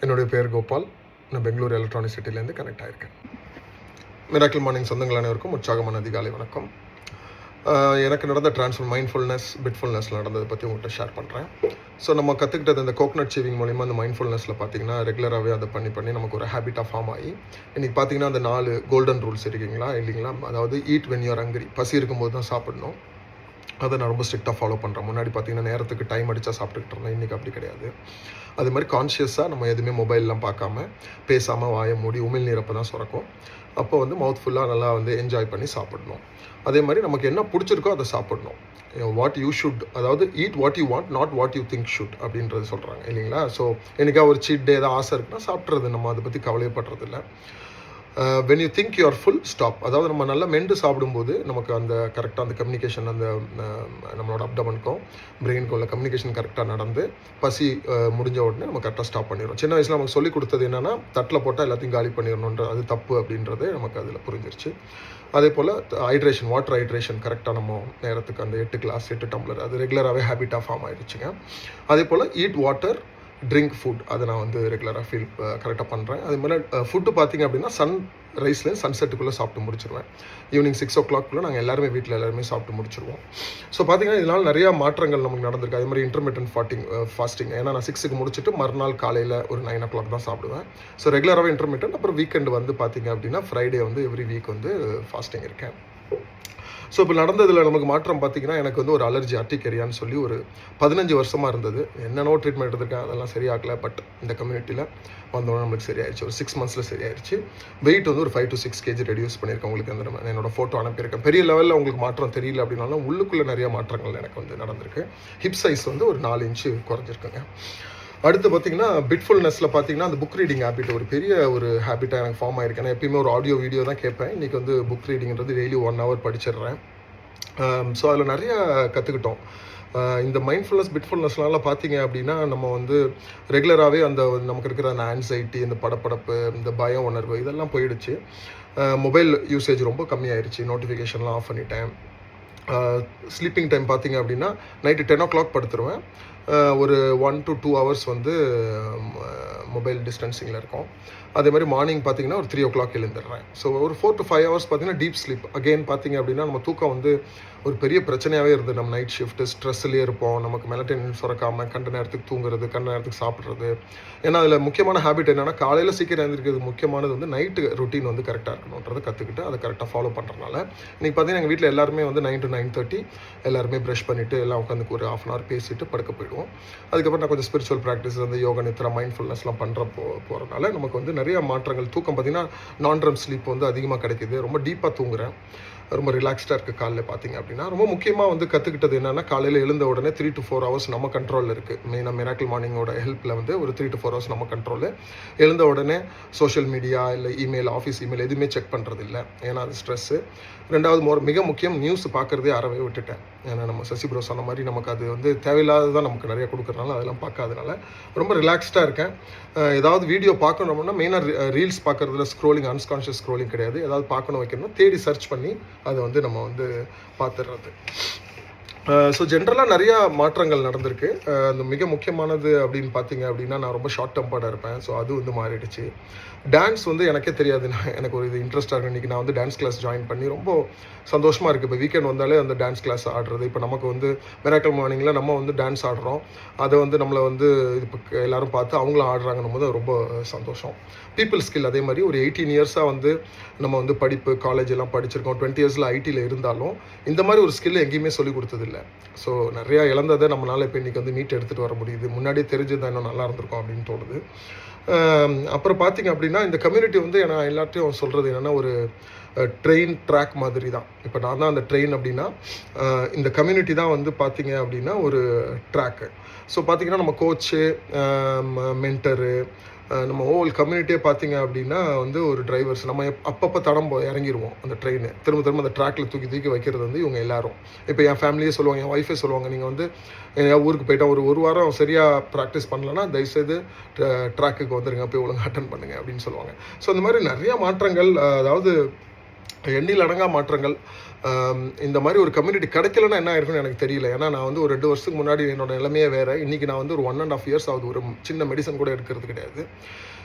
என்னுடைய பேர் கோபால். நான் பெங்களூர் எலக்ட்ரானிக் சிட்டிலேருந்து கனெக்ட் ஆகியிருக்கேன். மிராக்கிள் மார்னிங் சொந்தங்கள் அனைவருக்கும் உற்சாகமான அதிகாலை வணக்கம். எனக்கு நடந்த ட்ரான்ஸ்ஃபர் மைண்ட்ஃபுல்னஸ், பிட்ஃபுல்னஸில் நடந்ததை பற்றி உங்கள்கிட்ட ஷேர் பண்ணுறேன். ஸோ நம்ம கற்றுக்கிட்டது இந்த கோகனட் சேவிங் மூலிமா அந்த மைண்ட்ஃபுல்னஸில் பார்த்தீங்கன்னா ரெகுலராகவே அதை பண்ணி நமக்கு ஒரு ஹேபிட்டாக ஃபார்ம் ஆகி இன்றைக்கி பார்த்தீங்கன்னா அந்த 4 கோல்டன் ரூல்ஸ் இருக்கீங்களா இல்லைங்களா? அதாவது ஈட் வென் யூர் ஹங்கரி, பசி இருக்கும்போது தான் சாப்பிடணும். அதை நான் ரொம்ப ஸ்ட்ரிக்டாக ஃபாலோ பண்ணுறேன். முன்னாடி பார்த்தீங்கன்னா நேரத்துக்கு டைம் அடித்தா சாப்பிட்டுக்கிட்டு இருந்தேன். இன்றைக்கி அப்படி கிடையாது. அது மாதிரி கான்ஷியஸாக நம்ம எதுவுமே மொபைல்லாம் பார்க்காம பேசாமல் வாயை மூடி உமிழ் அப்போ தான் சுரக்கும். அப்போ மவுத் ஃபுல்லாக நல்லா என்ஜாய் பண்ணி சாப்பிடணும். அதே மாதிரி நமக்கு என்ன பிடிச்சிருக்கோ அதை சாப்பிடணும். வாட் யூ ஷுட், அதாவது eat what you want, not what you think should அப்படின்றது சொல்கிறாங்க இல்லைங்களா? ஸோ எனக்கா ஒரு சீட் டே ஏதாவது ஆசை இருக்குன்னா சாப்பிட்றது, நம்ம அதை பற்றி கவலைப்படுறதில்லை. When you think you are full, stop. அதாவது நம்ம நல்லா மென்று சாப்பிடும்போது நமக்கு அந்த கரெக்டாக அந்த கம்யூனிகேஷன் அந்த நம்மளோட அப்டமனுக்கும் பிரெயினுக்கும் உள்ள கம்யூனிகேஷன் கரெக்டாக நடந்து பசி முடிஞ்ச உடனே நம்ம கரெக்டாக ஸ்டாப் பண்ணிடுறோம். சின்ன வயசில் நமக்கு சொல்லிக் கொடுத்தது என்னென்னா தட்டில் போட்டால் எல்லாத்தையும் காலி பண்ணிடணுன்ற, அது தப்பு அப்படின்றது நமக்கு அதில் புரிஞ்சிருச்சு. அதே போல் ஹைட்ரேஷன், வாட்டர் ஹைட்ரேஷன் கரெக்டாக நம்ம நேரத்துக்கு அந்த 8 கிளாஸ் 8 டம்ளர் அது ரெகுலராகவே ஹேபிட்டாக ஃபார்ம் ஆகிடுச்சுங்க. அதே போல் ஈட் வாட்டர், ட்ரிங்க் ஃபுட், அதை நான் ரெகுலராக கரெக்டாக பண்ணுறேன். அதே மாதிரி ஃபுட்டு பார்த்திங்க அப்படின்னா சன் ரைஸ்லேருந்து சன்செட்டுக்குள்ளே சாப்பிட்டு முடிச்சிருவேன். ஈவினிங் 6 o'clock நாங்கள் எல்லாருமே வீட்டில் எல்லாருமே சாப்பிட்டு முடிச்சிருவோம். ஸோ பார்த்திங்கன்னா இதனால் நிறையா மாற்றங்கள் நமக்கு நடந்திருக்கு. அதே மாதிரி இன்டர்மீடியன்ட் ஃபாஸ்டிங், ஏன்னா நான் 6க்கு முடிச்சுட்டு மறுநாள் காலையில் ஒரு 9 o'clock தான் சாப்பிடுவேன். ஸோ ரெகுலராகவே இன்டர்மீடியன்ட். அப்புறம் வீக்கெண்டு பார்த்திங்க அப்படின்னா ஃப்ரைடே எவ்ரி வீக் ஃபாஸ்டிங் இருக்கேன். ஸோ இப்போ நடந்ததில் நமக்கு மாற்றம் பார்த்திங்கன்னா எனக்கு ஒரு அலர்ஜி அர்டிகேரியான்னு சொல்லி ஒரு 15 வருஷமாக இருந்தது. என்னென்னோ ட்ரீட்மெண்ட் எடுத்திருக்கேன், அதெல்லாம் சரியாகலை. பட் இந்த கம்யூனிட்டியில் வந்தோடனே நம்மளுக்கு சரியாயிடுச்சு. ஒரு 6 months சரியாயிடுச்சு. வெயிட் ஒரு 5 to 6 kg ரெடியூஸ் பண்ணியிருக்கேன். உங்களுக்கு என்னோட ஃபோட்டோ அனுப்பியிருக்கேன். பெரிய லெவலில் உங்களுக்கு மாற்றம் தெரியல அப்படின்னாலும் உள்ளுக்குள்ளே நிறைய மாற்றங்கள் எனக்கு நடந்திருக்கு. ஹிப் சைஸ் ஒரு 4 inch குறைஞ்சிருக்குங்க. அடுத்து பார்த்தீங்கன்னா பிட்ஃபுல்னஸில் பார்த்தீங்கன்னா அந்த புக் ரீடிங் ஹேபிட் ஒரு பெரிய ஒரு ஹேபிட்டாக எனக்கு ஃபார்ம் ஆகிருக்கு. நான் எப்பயுமே ஒரு ஆடியோ வீடியோ தான் கேட்பேன். இன்றைக்கி புக் ரீடிங்கிறது டெய்லி 1 hour படிச்சிடுறேன். ஸோ அதில் நிறையா கற்றுக்கிட்டோம். இந்த மைண்ட்ஃபுல்னஸ், பிட்ஃபுல்னஸ்னால பார்த்தீங்க அப்படின்னா நம்ம ரெகுலராகவே அந்த நமக்கு இருக்கிற அந்த ஆன்சைட்டி, இந்த படப்படப்பு, இந்த பய உணர்வு இதெல்லாம் போயிடுச்சு. மொபைல் யூசேஜ் ரொம்ப கம்மியாயிருச்சு. நோட்டிஃபிகேஷன்லாம் ஆஃப் பண்ணிட்டேன். ஸ்லீப்பிங் டைம் பார்த்தீங்க அப்படின்னா நைட்டு 10 o'clock படுத்துருவேன். ஒரு 1 to 2 hours மொபைல் டிஸ்டன்சிங்கில் இருக்கும். அதே மாதிரி மார்னிங் பார்த்தீங்கன்னா ஒரு 3 o'clock எழுந்துடுறேன். ஸோ ஒரு 4 to 5 hours பார்த்தீங்கன்னா டீப் ஸ்லீப். அகெயின் பார்த்தீங்க அப்படின்னா நம்ம தூக்கம் ஒரு பெரிய பிரச்சனையாகவே இருந்தது. நம்ம நைட் ஷிஃப்ட்டு ஸ்ட்ரெஸ்லேயே இருப்போம். நமக்கு மெலட்டோனின் சுரக்காமல் கண்ட நேரத்துக்கு தூங்குறது, கண்ட நேரத்துக்கு சாப்பிட்றது. ஏன்னா அதில் முக்கியமான ஹேபிட் என்னென்னா காலையில் சீக்கிரம் எழுந்திருக்கிறது முக்கியமானது நைட்டு ரொட்டீன் கரெக்டாக இருக்கணுன்றதை கற்றுக்கிட்டு அதை கரெக்டாக ஃபாலோ பண்ணுறதுனால இன்றைக்கி பார்த்தீங்கன்னா எங்கள் வீட்டில் எல்லாருமே 9 to 9:30 எல்லாருமே ப்ரஷ் பண்ணிவிட்டு எல்லாம் உட்காந்து ஒரு 1/2 hour பேசிட்டு படுக்க போயிடுவோம். அதுக்கப்புறம் நான் கொஞ்சம் ஸ்பிரிச்சுவல் ப்ராக்டிஸ் யோகா நித்ரா மைண்ட்ஃபுல்னஸ்லாம் போகிறனால நமக்கு நிறைய மாற்றங்கள். தூக்கம் பார்த்திங்கன்னா நான்-REM ஸ்லீப் அதிகமாக கிடைக்கிது. ரொம்ப டீப்பாக தூங்குறேன். ரொம்ப ரிலாக்ஸ்டாக இருக்குது காலையில் பார்த்தீங்க அப்படின்னா. ரொம்ப முக்கியமாக கற்றுக்கிட்டது என்னென்னா காலையில் எழுந்த உடனே 3 to 4 hours நம்ம கண்ட்ரோலில் இருக்குது. மெயினாக மிராக்கிள் மார்னிங்கோட ஹெல்ப்பில் ஒரு 3 to 4 hours நம்ம கண்ட்ரோலு. எழுந்த உடனே சோஷியல் மீடியா இல்லை இமெயில், ஆஃபீஸ் இமெயில் எதுவுமே செக் பண்ணுறது இல்லை. ஏன்னா அது ஸ்ட்ரெஸ்ஸு. ரெண்டாவது மிக முக்கியம் நியூஸ் பார்க்குறதே அறவே விட்டுட்டேன். ஏன்னா நம்ம சசி ப்ரோ சொன்ன மாதிரி நமக்கு அது தேவையில்லாததான் நமக்கு நிறைய கொடுக்குறதுனால அதெல்லாம் பார்க்காதனால ரொம்ப ரிலாக்ஸ்டாக இருக்கேன். ஏதாவது வீடியோ பார்க்கணும்னா மெயினாக ரீல்ஸ் பார்க்குறதுல ஸ்க்ரோலிங், அன்கான்ஷியஸ் ஸ்க்ரோலிங் கிடையாது. ஏதாவது பார்க்கணும் வைக்கணும் தேடி சர்ச் பண்ணி அதை நம்ம பார்த்துடுறது. ஸோ ஜென்ரலாக நிறையா மாற்றங்கள் நடந்திருக்கு. அந்த மிக முக்கியமானது அப்படின்னு பார்த்தீங்க அப்படின்னா நான் ரொம்ப ஷார்ட் டெம்பர்டாக இருப்பேன். ஸோ அது மாறிடுச்சு. டான்ஸ் எனக்கே தெரியாது. எனக்கு ஒரு இன்ட்ரெஸ்ட்டாக இருக்குது. இன்றைக்கி நான் டான்ஸ் கிளாஸ் ஜாயின் பண்ணி ரொம்ப சந்தோஷமாக இருக்குது. இப்போ வீக்கெண்ட் வந்தாலே அந்த டான்ஸ் கிளாஸ் ஆடுறது. இப்போ நமக்கு மிராக்கிள் மார்னிங்கில் நம்ம டான்ஸ் ஆடுறோம். அதை நம்மளை இப்போ எல்லோரும் பார்த்து அவங்களும் ஆடுறாங்கன்னும் போது ரொம்ப சந்தோஷம். பீப்புள் ஸ்கில் அதே மாதிரி ஒரு 18 yearsஸாக நம்ம படிப்பு காலேஜ் எல்லாம் படிச்சிருக்கோம். 20 yearsல ஐடியில் இருந்தாலும் இந்த மாதிரி ஒரு ஸ்கில் எங்கேயுமே சொல்லிக் கொடுத்ததில்லை. ஸோ நிறையா இழந்ததை நம்மளால் இப்போ இன்றைக்கி மீட் எடுத்துகிட்டு வர முடியுது. முன்னாடியே தெரிஞ்சது இன்னும் நல்லா இருந்திருக்கும் அப்படின்னு தோணுது. அப்புறம் பார்த்திங்க அப்படின்னா இந்த கம்யூனிட்டி நான் எல்லாத்தையும் சொல்கிறது என்னென்னா ஒரு ட்ரெயின் ட்ராக் மாதிரி தான். இப்போ நான் தான் அந்த ட்ரெயின் அப்படின்னா இந்த கம்யூனிட்டி தான் பார்த்திங்க அப்படின்னா ஒரு ட்ராக்கு. ஸோ பார்த்திங்கன்னா நம்ம கோச்சு, மென்டரு, நம்ம ஹோல் கம்யூனிட்டியே பார்த்திங்க அப்படின்னா ஒரு டிரைவர்ஸ். நம்ம அப்பப்போ தடம் இறங்கிடுவோம். அந்த ட்ரெயின் திரும்ப அந்த ட்ராக்கில் தூக்கி வைக்கிறது இவங்க எல்லாரும். இப்போ என் ஃபேமிலியே சொல்லுவாங்க, என் ஒய்ஃபே சொல்லுவாங்க, நீங்கள் என் ஊருக்கு போயிட்டா ஒரு வாரம் சரியாக ப்ராக்டிஸ் பண்ணலன்னா தயவுசெய்து ட்ராக்குக்கு வந்துடுங்க, போய் ஒழுங்காக அட்டன் பண்ணுங்கள் அப்படின்னு சொல்லுவாங்க. ஸோ இந்த மாதிரி நிறையா மாற்றங்கள். அதாவது எண்ணில் அடங்கா மாற்றங்கள். இந்த மாதிரி ஒரு கம்யூனிட்டி கிடைக்கலன்னா என்ன ஆயிருக்குன்னு எனக்கு தெரியல. ஏன்னா நான் வந்து ஒரு 2 வருஷத்துக்கு முன்னாடி என்னோட நிலைமையே வேறு. இன்றைக்கி நான் வந்து ஒரு 1.5 இயர்ஸ் ஆகுது ஒரு சின்ன மெடிசன் கூட எடுக்கிறது கிடையாது.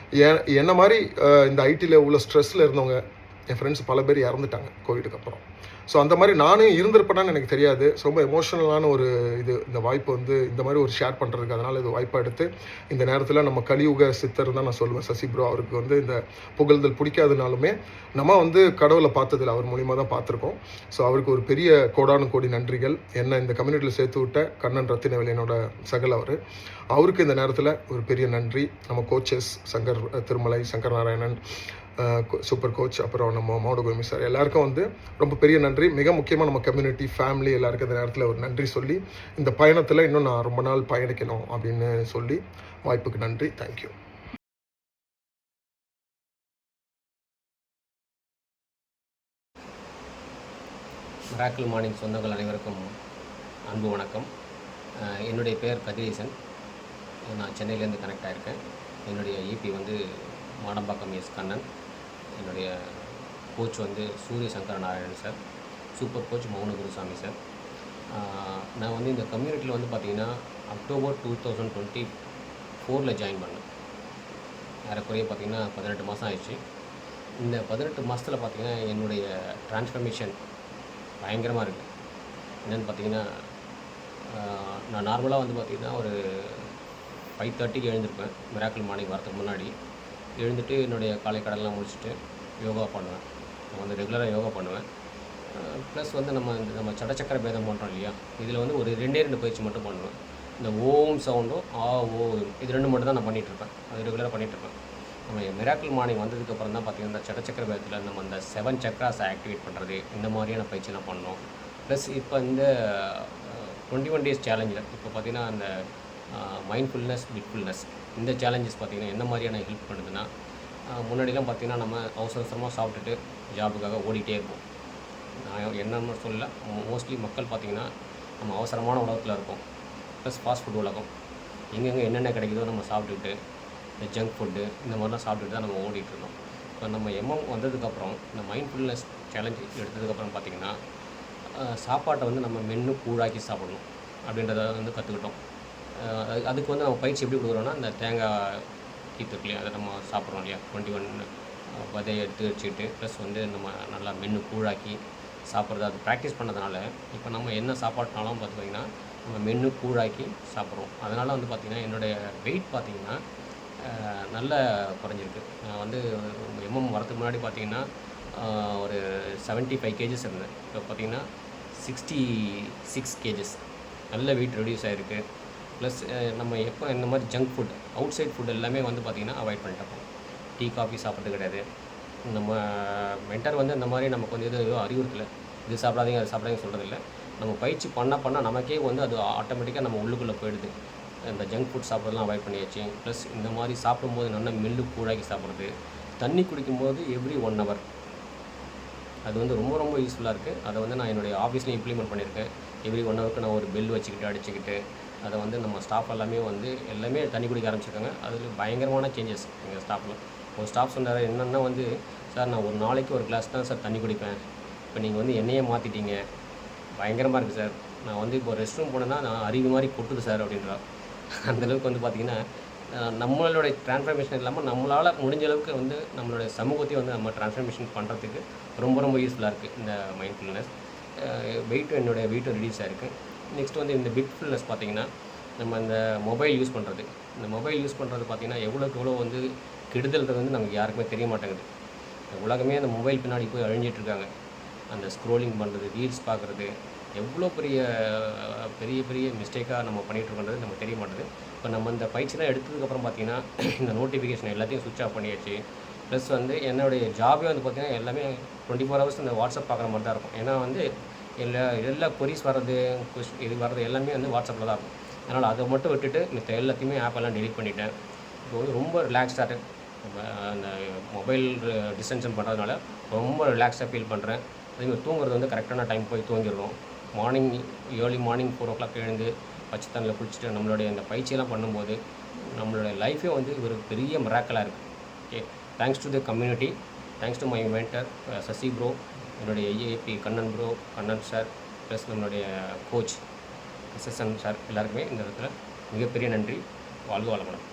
என்ன மாதிரி இந்த ஐடியில் உள்ள ஸ்ட்ரெஸ்ஸில் இருந்தவங்க என் ஃப்ரெண்ட்ஸ் பல பேர் இறந்துட்டாங்க கோவிடுக்கு அப்புறம். ஸோ அந்த மாதிரி நானும் இருந்திருப்பேன்னு எனக்கு தெரியாது. ஸோ ரொம்ப எமோஷனலான ஒரு இந்த வாய்ப்பு வந்து இந்த மாதிரி ஒரு ஷேர் பண்ணுறதுக்கு, அதனால் இது வாய்ப்பாக எடுத்து இந்த நேரத்தில் நம்ம கலியுக சித்தர் தான் நான் சொல்லுவேன் சசி ப்ரோ. அவருக்கு வந்து இந்த புகழ்தல் பிடிக்காதுனாலுமே நம்ம வந்து கடவுளை பார்த்ததில்ல, அவர் மூலியமாக தான் பார்த்துருக்கோம். ஸோ அவருக்கு ஒரு பெரிய கோடானு கோடி நன்றிகள். என்ன இந்த கம்யூனிட்டியில் சேர்த்து விட்ட கண்ணன் ரத்தினவேல் என்னோட சகல் அவருக்கு இந்த நேரத்தில் ஒரு பெரிய நன்றி. நம்ம coaches Shankar Thirumalai, Shankar Narayanan, super coach, அப்புறம் நம்ம மௌடகோமி சார், எல்லாருக்கும் வந்து ரொம்ப பெரிய நன்றி. மிக முக்கியமாக நம்ம கம்யூனிட்டி ஃபேமிலி எல்லாருக்கும் இந்த நேரத்தில் ஒரு நன்றி சொல்லி, இந்த பயணத்தில் இன்னும் நான் ரொம்ப நாள் பயணிக்கணும் அப்படின்னு சொல்லி வாய்ப்புக்கு நன்றி. தேங்க்யூ. மிராக்கிள் மார்னிங் சொந்தங்கள் அனைவருக்கும் அன்பு வணக்கம். என்னுடைய பேர் கதிரேசன். நான் சென்னையிலேருந்து கனெக்ட் ஆகிருக்கேன். என்னுடைய ஈபி வந்து மாடம்பாக்கம் எஸ் கண்ணன். என்னுடைய கோச் வந்து Surya Shankara Narayanan sir. Super coach Mouna Guruswamy sir. நான் வந்து இந்த கம்யூனிட்டியில் வந்து பார்த்திங்கன்னா அக்டோபர் 2024 ஜாயின் பண்ணேன். ஏறக்குறைய பார்த்திங்கன்னா 18 மாதம் ஆயிடுச்சு. இந்த 18 மாதத்தில் பார்த்திங்கன்னா என்னுடைய டிரான்ஸ்ஃபர்மேஷன் பயங்கரமாக இருக்குது. என்னென்னு பார்த்திங்கன்னா, நான் நார்மலாக வந்து பார்த்திங்கன்னா ஒரு 5:30க்கு எழுந்திருப்பேன். மிராக்கிள் மார்னிங் வரதுக்கு முன்னாடி எழுந்துட்டு என்னுடைய காலை கடன்லாம் முடிச்சுட்டு யோகா பண்ணுவேன். நான் வந்து ரெகுலராக யோகா பண்ணுவேன். ப்ளஸ் வந்து நம்ம சடச்சக்கர பேதம் பண்ணுறோம் இல்லையா, இதில் வந்து ஒரு 2 பயிற்சி மட்டும் பண்ணுவேன். இந்த ஓம் சவுண்டும் ஓ இது 2 மட்டும் தான் நான் பண்ணிகிட்ருப்பேன். அது ரெகுலராக பண்ணிகிட்ருப்பேன். நம்ம மிராக்கிள் மார்னிங் வந்ததுக்கப்புறம் தான் பார்த்திங்கன்னா இந்த சடச்சக்கர பேதத்தில் நம்ம அந்த 7 சக்ராஸை ஆக்டிவேட் பண்ணுறது, இந்த மாதிரியான பயிற்சிலாம் பண்ணோம். ப்ளஸ் இப்போ இந்த 21 டேஸ் சேலஞ்சில் இப்போ பார்த்திங்கன்னா அந்த மைண்ட்ஃபுல்னஸ், பிட்ஃபுல்னஸ், இந்த சேலஞ்சஸ் பார்த்திங்கன்னா என்ன மாதிரியான ஹெல்ப் பண்ணுதுன்னா, முன்னாடிலாம் பார்த்திங்கன்னா நம்ம அவசரமாக சாப்பிட்டுட்டு ஜாபுக்காக ஓடிட்டே இருப்போம். நான் என்னன்னு சொல்ல, மோஸ்ட்லி மக்கள் பார்த்திங்கன்னா நம்ம அவசரமான உலகத்தில் இருக்கோம். ப்ளஸ் ஃபாஸ்ட் ஃபுட் உலகம், எங்கெங்கே என்னென்ன கிடைக்குதோ நம்ம சாப்பிட்டுட்டு, இந்த ஜங்க் ஃபுட்டு இந்த மாதிரிலாம் சாப்பிட்டுட்டு தான் நம்ம ஓடிட்டுருந்தோம். இப்போ நம்ம எம்எம் வந்ததுக்கப்புறம் இந்த மைண்ட்ஃபுல்னஸ் சேலஞ்ச் எடுத்ததுக்கப்புறம் பார்த்திங்கன்னா சாப்பாட்டை வந்து நம்ம மென்று கூழாக்கி சாப்பிடணும் அப்படின்றத வந்து கற்றுக்கிட்டோம். அதுக்கு வந்து நம்ம பயிற்சி எப்படி கொடுக்குறோன்னா, இந்த தேங்காய் கீத்து இல்லையா, அதை நம்ம சாப்பிட்றோம் இல்லையா, 21 விதையை எடுத்து வச்சுக்கிட்டு ப்ளஸ் வந்து நம்ம நல்லா மென்று கூழாக்கி சாப்பிட்றது, அது ப்ராக்டிஸ் பண்ணதுனால இப்போ நம்ம என்ன சாப்பாட்டுனாலும் பார்த்திங்கன்னா நம்ம மென்று கூழாக்கி சாப்பிட்றோம். அதனால் வந்து பார்த்திங்கன்னா என்னுடைய வெயிட் பார்த்திங்கன்னா நல்லா குறைஞ்சிருக்கு. நான் வந்து எம்எம் வரதுக்கு முன்னாடி பார்த்திங்கன்னா ஒரு 75 கேஜஸ் இருந்தேன். இப்போ பார்த்திங்கன்னா 66 கேஜஸ். நல்ல வெயிட் ரெடியூஸ் ஆகிருக்கு. ப்ளஸ் நம்ம எப்போ இந்த மாதிரி junk food, outside food எல்லாமே வந்து பார்த்திங்கன்னா அவாய்ட் பண்ணிட்டோம். டீ காஃபி சாப்பிட்றது கிடையாது. நம்ம மென்டர் வந்து இந்த மாதிரி நமக்கு வந்து எதுவும் அறிவுறுத்தலை, இது சாப்பிடாதீங்க அது சாப்பிடாதீங்க சொல்கிறதில்ல. நம்ம பயிற்சி பண்ண நமக்கே வந்து அது ஆட்டோமேட்டிக்காக நம்ம உள்ளுக்குள்ளே போயிடுது. இந்த ஜங்க் ஃபுட் சாப்பிட்றதுலாம் அவாய்ட் பண்ணியாச்சு. ப்ளஸ் இந்த மாதிரி சாப்பிடும்போது நல்லா மெல்லு கூழாக்கி சாப்பிட்றது, தண்ணி குடிக்கும்போது எவ்ரி 1 hour, அது வந்து ரொம்ப ரொம்ப யூஸ்ஃபுல்லாக இருக்குது. அதை வந்து நான் என்னுடைய ஆஃபீஸ்லேயும் இம்ப்ளிமெண்ட் பண்ணியிருக்கேன். எவ்ரி 1 hourக்கு நான் ஒரு பெல் வச்சுக்கிட்டு அடிச்சுக்கிட்டு அதை வந்து நம்ம ஸ்டாஃப் எல்லாமே தண்ணி குடிக்க ஆரம்பிச்சிருக்காங்க. அதில் பயங்கரமான சேஞ்சஸ் எங்கள் ஸ்டாஃபில். ஒரு ஸ்டாஃப் சொன்னார் என்னென்னா வந்து, சார் நான் ஒரு நாளைக்கு ஒரு கிளாஸ் தான் சார் தண்ணி குடிப்பேன், இப்போ நீங்கள் வந்து என்னையே மாற்றிட்டீங்க, பயங்கரமாக இருக்குது சார். நான் வந்து இப்போ ரெஸ்ட் ரூம் போனேன்னா நான் அருவி மாதிரி கொட்டுது சார் அப்படின்றார். அந்தளவுக்கு வந்து பார்த்திங்கன்னா நம்மளுடைய ட்ரான்ஸ்ஃபர்மேஷன் இல்லாமல் நம்மளால் முடிஞ்ச அளவுக்கு வந்து நம்மளுடைய சமூகத்தையும் வந்து நம்ம ட்ரான்ஸ்ஃபர்மேஷன் பண்ணுறதுக்கு ரொம்ப ரொம்ப யூஸ்ஃபுல்லாக இருக்குது இந்த மைண்ட்ஃபுல்னஸ். என்னுடைய வெயிட்டும் ரெடியூஸ் ஆகிருக்கு. நெக்ஸ்ட் வந்து இந்த பிட்ஃபுல்னஸ் பார்த்திங்கன்னா, நம்ம இந்த மொபைல் யூஸ் பண்ணுறது பார்த்திங்கன்னா எவ்வளோக்கு எவ்வளோ வந்து கெடுதல்ன்றது வந்து நமக்கு யாருக்குமே தெரிய மாட்டேங்குது. உலகமே அந்த மொபைல் பின்னாடி போய் அழிஞ்சிட்ருக்காங்க. அந்த ஸ்க்ரோலிங் பண்ணுறது, ரீல்ஸ் பார்க்குறது, எவ்வளோ பெரிய பெரிய மிஸ்டேக்காக நம்ம பண்ணிகிட்ருக்கோன்றது நமக்கு தெரிய மாட்டேது. இப்போ நம்ம இந்த பயிற்சிலாம் எடுத்ததுக்கப்புறம் பார்த்திங்கன்னா இந்த நோட்டிஃபிகேஷன் எல்லாத்தையும் சுவிட்ச் ஆஃப் பண்ணியாச்சு. ப்ளஸ் வந்து என்னுடைய ஜாபே வந்து பார்த்திங்கன்னா எல்லாமே 24 hours இந்த வாட்ஸ்அப் பார்க்குற மாதிரி தான் இருக்கும். ஏன்னா வந்து எல்லா கொரிஸ் வர்றது, இது வர்றது எல்லாமே வந்து வாட்ஸ்அப்பில் தான் இருக்கும். அதனால் அதை மட்டும் விட்டுட்டு மித்த எல்லாத்தையுமே ஆப்பெல்லாம் டெலிட் பண்ணிவிட்டேன். இப்போ வந்து ரொம்ப ரிலாக்ஸ்டாக அந்த மொபைல் டிஸ்டன்ஷன் பண்ணுறதுனால ரொம்ப ரிலாக்ஸாக ஃபீல் பண்ணுறேன். அதேமாதிரி தூங்குறது வந்து கரெக்டான டைம் போய் தூங்கிடுறோம். ஏர்லி மார்னிங் 4 o'clock எழுந்து பச்சை தண்ணியில் குளிச்சுட்டு நம்மளுடைய இந்த பயிற்சியெல்லாம் பண்ணும்போது நம்மளுடைய லைஃபே வந்து ஒரு பெரிய மிராக்கலாக இருக்குது. Okay, thanks to the community, thanks to my mentor Sasi bro, என்னுடைய AAB Kannan bro, Kannan sir plus நம்மளுடைய கோச் எஸ்எஸ்என் சார் எல்லாருக்குமே இந்த இடத்துல மிகப்பெரிய நன்றி. வாழ்க வளமுடன்.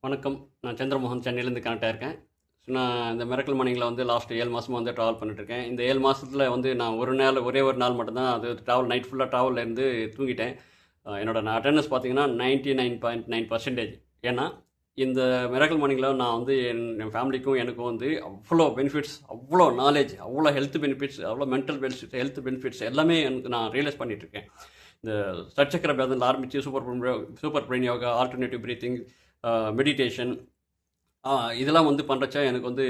வணக்கம். நான் சந்திரமோகன், சென்னையிலேருந்து கனெக்ட் ஆயிருக்கேன். ஸோ நான் இந்த மிராக்கிள் மார்னிங்கில் வந்து லாஸ்ட் 7 மாதமாக வந்து ட்ராவல் பண்ணிட்டுருக்கேன். இந்த 7 மாதத்தில் வந்து நான் ஒரே ஒரு நாள் மட்டும்தான் அது ட்ராவல், நைட் ஃபுல்லாக ட்ராவலில் இருந்து தூங்கிட்டேன். என்னோட அட்டெண்டன்ஸ் பார்த்தீங்கன்னா 99.9%. ஏன்னா இந்த மிராக்கிள் மார்னிங்கில் நான் வந்து என் ஃபேமிலிக்கும் எனக்கும் வந்து அவ்வளோ பெனிஃபிட்ஸ், அவ்வளோ நாலேஜ், அவ்வளோ ஹெல்த் பெனிஃபிட்ஸ், அவ்வளோ மென்டல் ஹெல்த் பெனிஃபிட்ஸ் எல்லாமே எனக்கு நான் ரியலைஸ் பண்ணிகிட்ருக்கேன். இந்த சட்சக்கர பேதனில் ஆரம்பித்து super brain yoga, alternative breathing, meditation, இதெல்லாம் வந்து பண்ணுறச்சா எனக்கு வந்து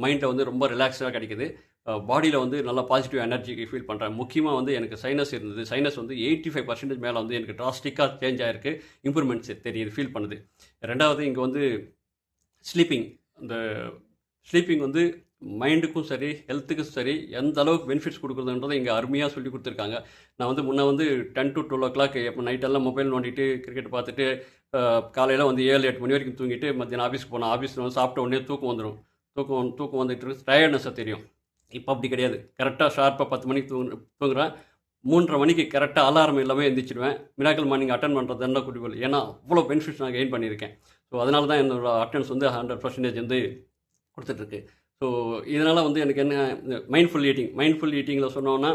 மைண்டை வந்து ரொம்ப ரிலாக்ஸாக கிடைக்குது. பாடியில் வந்து நல்லா பாசிட்டிவ் எனர்ஜி ஃபீல் பண்ணுறேன். முக்கியமாக வந்து எனக்கு சைனஸ் இருந்தது. சைனஸ் வந்து 85% மேலே வந்து எனக்கு ட்ராஸ்டிக்காக சேஞ்ச் ஆகிருக்கு. இம்ப்ரூவ்மெண்ட்ஸ் தெரியுது, ஃபீல் பண்ணுது. ரெண்டாவது இங்கே வந்து இந்த ஸ்லீப்பிங் வந்து மைண்டுக்கும் சரி ஹெல்த்துக்கும் சரி எந்த அளவுக்கு பெனிஃபிட்ஸ் கொடுக்குறதுன்றதை இங்கே அருமையாக சொல்லி கொடுத்துருக்காங்க. நான் வந்து முன்னே வந்து 10 to 12 o'clock எப்போ நைட்டெல்லாம் மொபைல் நோண்டிட்டு கிரிக்கெட் பார்த்துட்டு காலையில் வந்து 7-8 மணி வரைக்கும் தூங்கிட்டு மத்தியானம் ஆஃபீஸ்க்கு போனேன். ஆஃபீஸில் வந்து சாப்பிட்ட உடனே தூக்கம் வந்துடும். தூக்கம் வந்துட்டு டயர்ட்னஸாக தெரியும். இப்போ அப்படி கிடையாது. கரெக்டாக ஷார்ப்பாக 10 மணிக்கு தூங்குறேன். 3:30 மணிக்கு கரெக்டாக அலாரம் எல்லாமே எழுந்திரிச்சிடுவேன். மிராக்கிள் மார்னிங் அட்டன் பண்ணுறது என்ன குறிக்கோள், ஏன்னா அவ்வளோ பெனிஃபிட்ஸ் நான் கெயின் பண்ணியிருக்கேன். ஸோ அதனால தான் என்னோடய அட்டெண்டன்ஸ் வந்து 100% வந்து கொடுத்துட்ருக்கு. ஸோ இதனால் வந்து எனக்கு என்ன, மைண்ட்ஃபுல் ஈட்டிங்கில் சொன்னோன்னா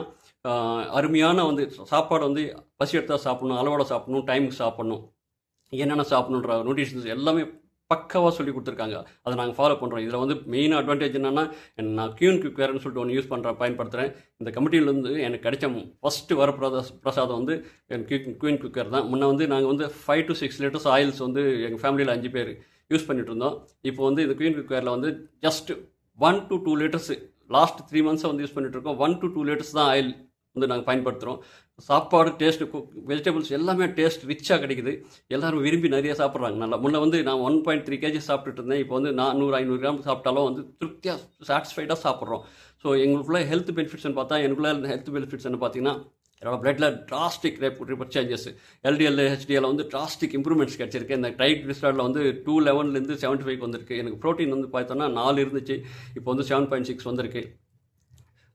அருமையான வந்து சாப்பாடு வந்து பசி எடுத்தால் சாப்பிட்ணும், அளவோட சாப்பிட்ணும், டைமுக்கு சாப்பிட்ணும், என்னென்ன சாப்பிட்ணுன்ற நோட்டிஷன்ஸ் எல்லாமே பக்காவாக சொல்லி கொடுத்துருக்காங்க. அதை நாங்கள் ஃபாலோ பண்ணுறோம். இதில் வந்து மெயின் அட்வான்டேஜ் என்னென்னா, நான் கியூன் குக்கர்னு சொல்லிட்டு ஒன்று பயன்படுத்துகிறேன். இந்த கமிட்டியிலேருந்து எனக்கு கிடைச்ச ஃபஸ்ட்டு பிரசாதம் வந்து எனக்கு கியூன் குக்கர் தான். முன்னே வந்து நாங்கள் வந்து 5 to 6 liters ஆயில்ஸ் வந்து எங்கள் ஃபேமிலியில் 5 பேர் யூஸ் பண்ணிகிட்டு இருந்தோம். இப்போ வந்து இந்த கியூன் குக்கரில் வந்து just 1 to 2 liters last 3 months வந்து யூஸ் பண்ணிகிட்ருக்கோம். 1 to 2 liters தான் ஆயில் வந்து நாங்கள் பயன்படுத்துகிறோம். சாப்பாடு டேஸ்ட்டு, வெஜிடபிள்ஸ் எல்லாமே டேஸ்ட் ரிச்சாக கிடைக்குது. எல்லோரும் விரும்பி நிறைய சாப்பிட்றாங்க. நல்லா முன்னே வந்து நான் 1.3 kg சாப்பிட்டுட்டு இருந்தேன். இப்போ வந்து 400-500 கிராம் சாப்பிட்டாலும் வந்து திருப்தியாக சாட்டிஸ்ஃபைடாக சாப்பிட்றோம். ஸோ எங்களுக்குள்ள ஹெல்த் பெனிஃபிட்ஸ்னு பார்த்தா, எனக்குள்ள ஹெல்த் பெனிஃபிட்ஸ் என்ன பார்த்தீங்கன்னா, என்னோடய பிளட்டில் ட்ராஸ்டிக் ரிப்போர்ட் சேஞ்சஸ், LDL HDL வந்து ட்ராஸ்டிக் இம்ப்ரூவ்மெண்ட்ஸ் கிடச்சிருக்கு. இந்த ட்ரைக்ளிசரைடில் வந்து 211 75 வந்திருக்கு. எனக்கு ப்ரோட்டீன் வந்து பார்த்தோன்னா 4 இருந்துச்சு, இப்போ வந்து 7.6 வந்திருக்கு.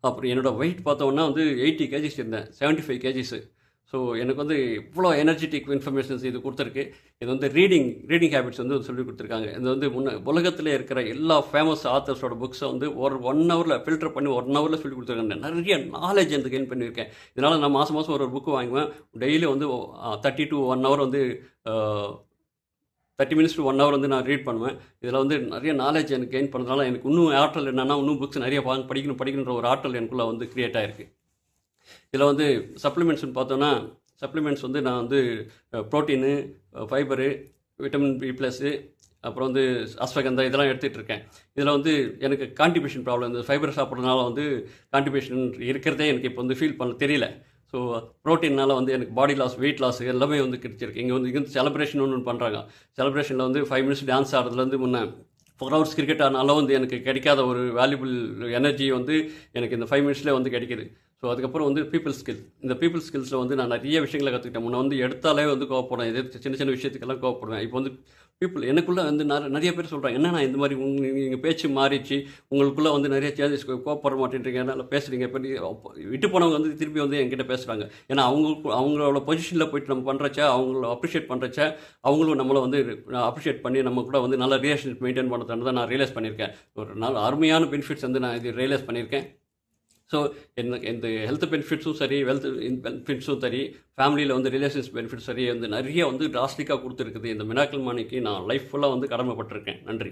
அப்புறம் என்னோடய வெயிட் பார்த்தோன்னா வந்து 80 kgs இருந்தேன், 75 kgs. ஸோ எனக்கு வந்து இவ்வளோ எனர்ஜெட்டிக் இன்ஃபர்மேஷன்ஸ் இது கொடுத்துருக்கு. இது வந்து ரீடிங் ஹேபிட்ஸ் வந்து சொல்லி கொடுத்துருக்காங்க. இது வந்து உலகத்தில் இருக்கிற எல்லா ஃபேமஸ் ஆத்தர்ஸோட புக்ஸை வந்து ஒரு 1 hourல ஃபில்டர் பண்ணி 1 hourல சொல்லி கொடுத்துருக்காங்க. நிறைய நாலேஜ் எனக்கு கெயின் பண்ணியிருக்கேன். இதனால் நான் மாதம் ஒரு புக்கு வாங்குவேன். டெய்லி வந்து 30 to 1 hour வந்து 30 minutes to 1 hour வந்து நான் ரீட் பண்ணுவேன். இதில் வந்து நிறைய நாலேஜ் எனக்கு கெயின் பண்ணுறதுனால எனக்கு இன்னும் ஆற்றல் என்னென்னா, இன்னும் புக்ஸ் நிறைய படிக்கணுன்ற ஒரு ஆற்றல் எனக்குள்ளே வந்து க்ரியேட் ஆகிருக்கு. இதில் வந்து சப்ளிமெண்ட்ஸ்னு பார்த்தோன்னா, சப்ளிமெண்ட்ஸ் வந்து நான் வந்து ப்ரோட்டீனு, ஃபைபரு, விட்டமின் B+, அப்புறம் வந்து அஸ்வகந்தா இதெல்லாம் எடுத்துகிட்டு இருக்கேன். இதில் வந்து எனக்கு கான்டிபேஷன் ப்ராப்ளம், இந்த ஃபைபர் சாப்பிட்றதுனால வந்து கான்டிபேஷன் இருக்கிறதே எனக்கு இப்போ வந்து ஃபீல் பண்ண தெரியல. ஸோ ப்ரோட்டீனால் வந்து எனக்கு பாடி லாஸ், வெயிட் லாஸ் எல்லாமே வந்து கிடைச்சிருக்கு. இங்கே செலிப்ரேஷன் ஒன்று பண்ணுறாங்க. செலிப்ரேஷனில் வந்து 5 minutes டான்ஸ் ஆடுறதுலேருந்து 4 hours கிரிக்கெட் ஆனாலும் வந்து எனக்கு கிடைக்காத ஒரு வேல்யூபிள் எனர்ஜி வந்து எனக்கு இந்த 5 minutesலேயே வந்து கிடைக்கிது. ஸோ அதுக்கப்புறம் வந்து இந்த பீப்புள் ஸ்கில்ஸில் வந்து நான் நிறைய விஷயங்களை கற்றுக்கிட்டேன். முன்னே வந்து எடுத்தாலே வந்து கோவப்படுவேன், இது சின்ன விஷயத்துக்கெல்லாம் கோவப்படுவேன். இப்போ வந்து எனக்குள்ளே வந்து நிறைய பேர் சொல்கிறாங்க, என்னன்னா இந்த மாதிரி நீங்கள் பேச்சு மாறிச்சு, உங்களுக்குள்ளே வந்து நிறைய சேஞ்சஸ், கோவப்பட மாட்டேன்றீங்க, நல்லா பேசுகிறீங்க. இப்போ விட்டு போனவங்க வந்து திருப்பி வந்து என்கிட்ட பேசுகிறாங்க. ஏன்னா அவங்களோட பொசிஷனில் போயிட்டு நம்ம பண்ணுறச்சா, அவங்கள அப்ரிஷியேட் பண்ணுறச்சா, அவங்களும் நம்மளை வந்து அப்ரிஷியேட் பண்ணி நம்ம கூட வந்து நல்ல ரிலேஷன்ஷிப் மெயின்டைன் பண்ணுறதுன்னு தான் நான் ரியலைஸ் பண்ணியிருக்கேன். ஒரு நல்ல அருமையான பெனிஃபிட்ஸ் வந்து நான் இது ரியலைஸ் பண்ணியிருக்கேன். ஸோ எனக்கு இந்த ஹெல்த் பெனிஃபிட்ஸும் சரி, வெல்த் பெனிஃபிட்ஸும் சரி, ஃபேமிலியில் வந்து ரிலேஷன்ஸ் பெனிஃபிட்ஸ் சரி வந்து நிறைய வந்து ட்ராஸ்டிக்காக கொடுத்துருக்குது. இந்த மிராக்கிள் மார்னிங்க்கு நான் லைஃப் ஃபுல்லாக வந்து கடமைப்பட்டிருக்கேன். நன்றி.